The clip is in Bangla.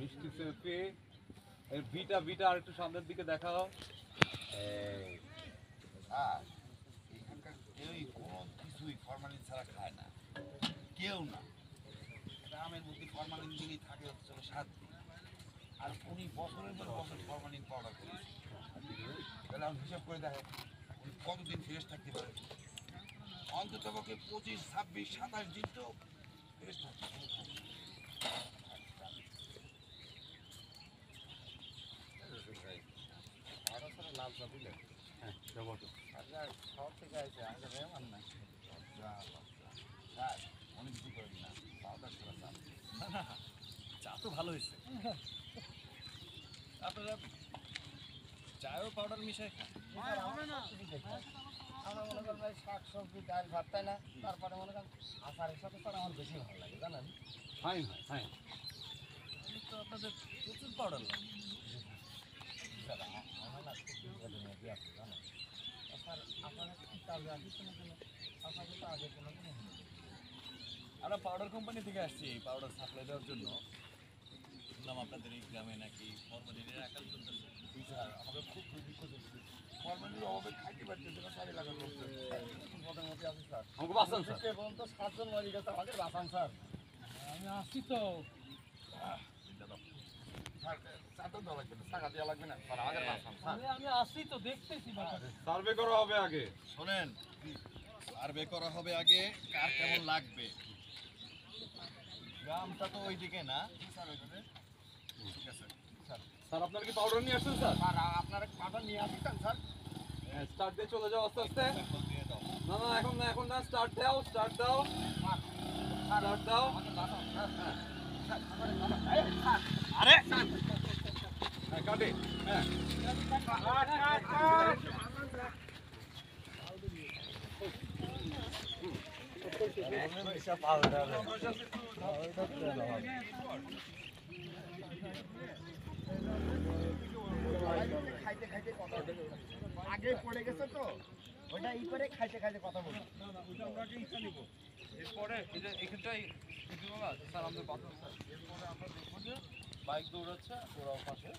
মিষ্টি সেলফি এর বিটা বিটা আর একটু সামনের দিকে দেখাও। এই আর এখানকার কেউই কোনো কিছুই ফরমালিন ছাড়া খায় না, কেউ না। গ্রামের মধ্যে ফরমালিন দিলেই থাকে হচ্ছে 7 দিন, আর উনি বছরের পর বছর ফরমালিন পাউডার করেছে। তাহলে আমি হিসাব করে দেখেন উনি কতদিন ফ্রেশ থাকতে পারে। অন্তত পক্ষে 25, 26, 27 দিন তো ফ্রেশ থাকতে পারে। লাল চা দিলে হ্যাঁ ব্যবহার করো। শহর থেকে আসে আগে মেহমান না স্যার অনেক কিছু করেন না, পাউডার ছাড়া চাল। চা তো ভালো হয়েছে। আপনারা চায়ও পাউডার মিশাই খান? আমরা মনে করেন ভাই শাক সবজি ডাল ভাত, তাই না? তারপরে মনে করেন আচারের সাথে তার আমার বেশি ভালো লাগে, জানেন? ফাইন হয় ফাইন। তো আপনাদের প্রচুর পাউডার লাগে। আমরা পাউডার কোম্পানি থেকে আসছি পাউডার সাপ্লাই দেওয়ার জন্য। শুনলাম আপনাদের এই গ্রামে নাকি ফরমালিনের আকাল চলতেছে। স্যার আমাদের খুব বিপদ হচ্ছে, ফরমালিনের অভাবে খাইতে পারতেছে না, স্যার এলাকার লোকজন। পদের মধ্যে আছে স্যার। আমাকে বাঁচান স্যার। এখন তো 7 জন মারি গেছে, আমাদের বাঁচান স্যার। আমি আসছি তো। স্যার চাটা দেওয়া লাগবে না, টাকা দেওয়া লাগবে না, স্যার আমাদের বাঁচান স্যার। আমি আসছি তো, দেখতেছি ব্যাপারটা। সার্ভে করা হবে আগে। শোনেন, সার্ভে করা হবে আগে কার কেমন লাগবে। গ্রামটা তো ওইদিকে না। ঠিক আছে স্যার আপনার কি পাউডার নিয়ে আসছেন স্যার? স্যার, আপনারা পাউডার নিয়ে আসতেন স্যার? হ্যাঁ স্টার্ট দিয়ে চলে যাও আস্তে আস্তে। এখন দিয়ে দাও। না না এখন না এখন না, স্টার্ট দাও স্টার্ট দাও স্টার্ট দাও। আরে হ্যাঁ কাটে। হ্যাঁ খাইতে খাইতে কথা আগে পড়ে গেছে তো, ওটা ই করে খাইতে খাইতে কথা বলি। এরপরে এখানটাই স্যার আমাদের বাথরুম স্যার। এরপরে আমরা দেখবো যে বাইক দৌড়াচ্ছে ওরাও পাশে।